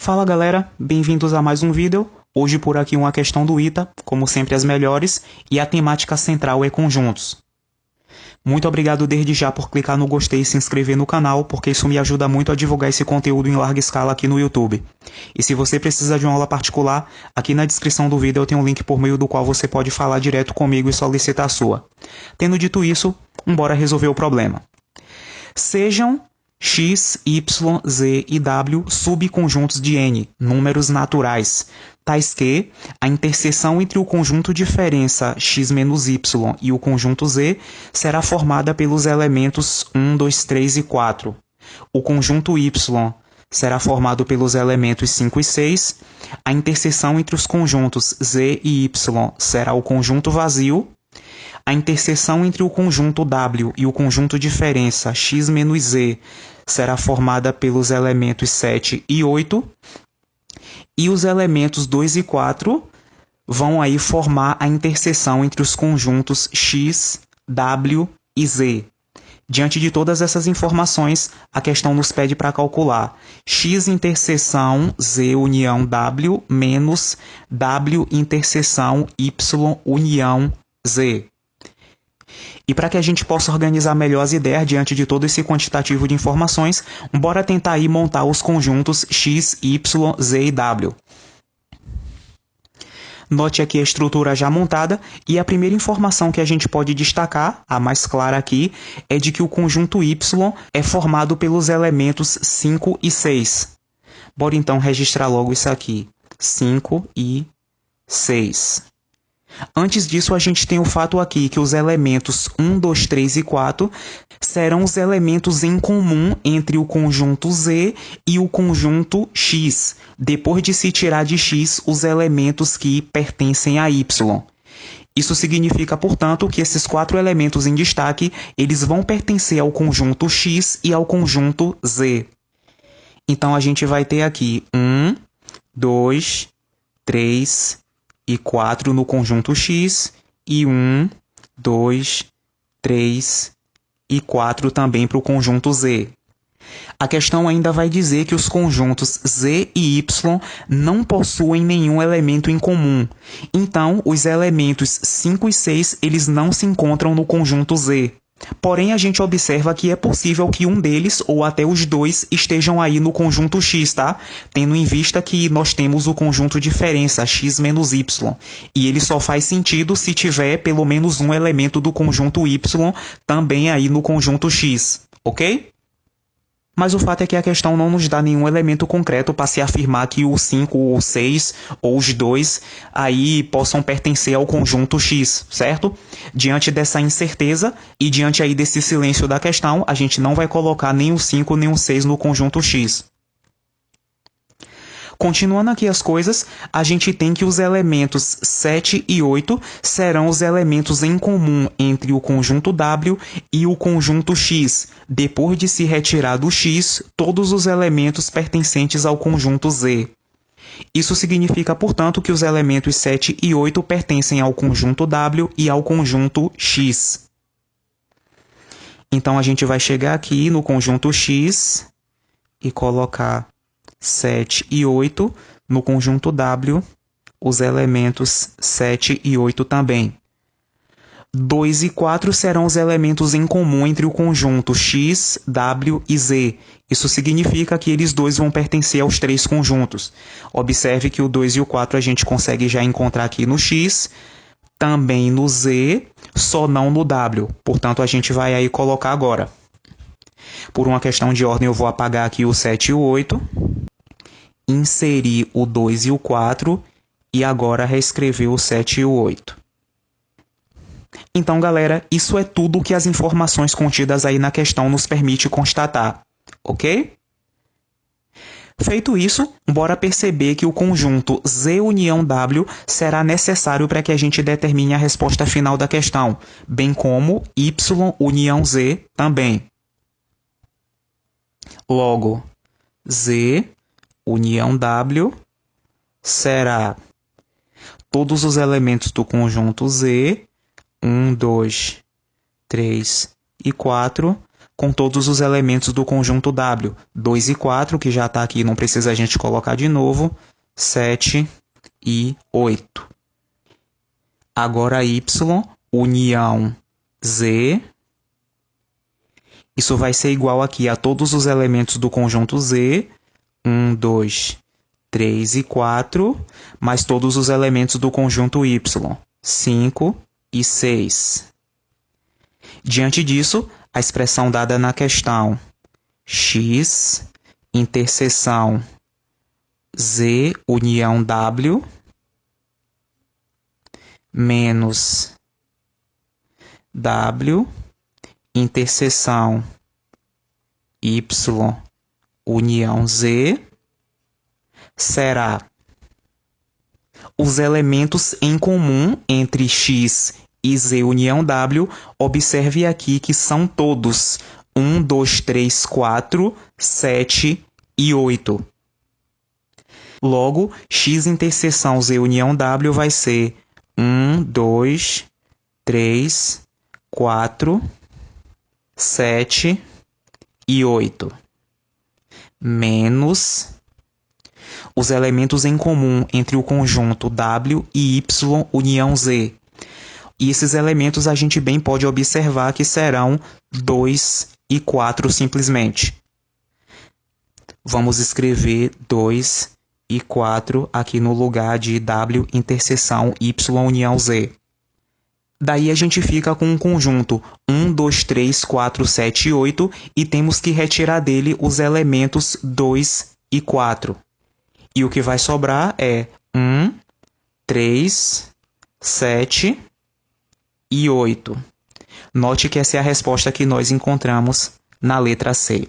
Fala galera, bem-vindos a mais um vídeo. Hoje por aqui uma questão do ITA, como sempre as melhores, e a temática central é conjuntos. Muito obrigado desde já por clicar no gostei e se inscrever no canal, porque isso me ajuda muito a divulgar esse conteúdo em larga escala aqui no YouTube. E se você precisa de uma aula particular, aqui na descrição do vídeo eu tenho um link por meio do qual você pode falar direto comigo e solicitar a sua. Tendo dito isso, bora resolver o problema. Sejam x, y, z e w subconjuntos de N, números naturais, tais que a interseção entre o conjunto diferença x menos y e o conjunto z será formada pelos elementos 1, 2, 3 e 4. O conjunto y será formado pelos elementos 5 e 6. A interseção entre os conjuntos z e y será o conjunto vazio. A interseção entre o conjunto W e o conjunto diferença x menos z será formada pelos elementos 7 e 8. E os elementos 2 e 4 vão aí formar a interseção entre os conjuntos x, w e z. Diante de todas essas informações, a questão nos pede para calcular x interseção z união w menos w interseção y união z. E para que a gente possa organizar melhor as ideias diante de todo esse quantitativo de informações, bora tentar aí montar os conjuntos x, y, z e w. Note aqui a estrutura já montada e a primeira informação que a gente pode destacar, a mais clara aqui, é de que o conjunto y é formado pelos elementos 5 e 6. Bora então registrar logo isso aqui, 5 e 6. Antes disso, a gente tem o fato aqui que os elementos 1, 2, 3 e 4 serão os elementos em comum entre o conjunto Z e o conjunto X, depois de se tirar de X os elementos que pertencem a Y. Isso significa, portanto, que esses 4 elementos em destaque, eles vão pertencer ao conjunto X e ao conjunto Z. Então, a gente vai ter aqui 1, 2, 3 e 4 no conjunto X, e 1, 2, 3 e 4 também para o conjunto Z. A questão ainda vai dizer que os conjuntos Z e Y não possuem nenhum elemento em comum. Então, os elementos 5 e 6 eles não se encontram no conjunto Z. Porém, a gente observa que é possível que um deles, ou até os dois, estejam aí no conjunto X, tá? Tendo em vista que nós temos o conjunto diferença, x menos y. E ele só faz sentido se tiver pelo menos um elemento do conjunto Y também aí no conjunto X, ok? Mas o fato é que a questão não nos dá nenhum elemento concreto para se afirmar que o 5 ou o 6 ou os 2 aí possam pertencer ao conjunto X, certo? Diante dessa incerteza e diante aí desse silêncio da questão, a gente não vai colocar nem o 5 nem o 6 no conjunto X. Continuando aqui as coisas, a gente tem que os elementos 7 e 8 serão os elementos em comum entre o conjunto W e o conjunto X. Depois de se retirar do X, todos os elementos pertencentes ao conjunto Z. Isso significa, portanto, que os elementos 7 e 8 pertencem ao conjunto W e ao conjunto X. Então, a gente vai chegar aqui no conjunto X e colocar 7 e 8, no conjunto W, os elementos 7 e 8 também. 2 e 4 serão os elementos em comum entre o conjunto X, W e Z. Isso significa que eles dois vão pertencer aos 3 conjuntos. Observe que o 2 e o 4 a gente consegue já encontrar aqui no X, também no Z, só não no W. Portanto, a gente vai aí colocar agora. Por uma questão de ordem, eu vou apagar aqui o 7 e o 8. Inserir o 2 e o 4 e agora reescrever o 7 e o 8. Então, galera, isso é tudo que as informações contidas aí na questão nos permite constatar, ok? Feito isso, bora perceber que o conjunto Z união W será necessário para que a gente determine a resposta final da questão, bem como Y união Z também. Logo, Z união W será todos os elementos do conjunto Z, 1, 2, 3 e 4, com todos os elementos do conjunto W. 2 e 4, que já está aqui, não precisa a gente colocar de novo. 7 e 8. Agora Y, união Z. Isso vai ser igual aqui a todos os elementos do conjunto Z. 1, 2, 3 e 4, mais todos os elementos do conjunto Y. 5 e 6. Diante disso, a expressão dada na questão x interseção Z união W menos W interseção Y união Z será os elementos em comum entre x e Z união W. Observe aqui que são todos 1, 2, 3, 4, 7 e 8. Logo, x interseção Z união W vai ser 1, 2, 3, 4, 7 e 8. Menos os elementos em comum entre o conjunto W e Y união Z. E esses elementos a gente bem pode observar que serão 2 e 4 simplesmente. Vamos escrever 2 e 4 aqui no lugar de W interseção Y união Z. Daí a gente fica com um conjunto 1, 2, 3, 4, 7 e 8 e temos que retirar dele os elementos 2 e 4. E o que vai sobrar é 1, 3, 7 e 8. Note que essa é a resposta que nós encontramos na letra C.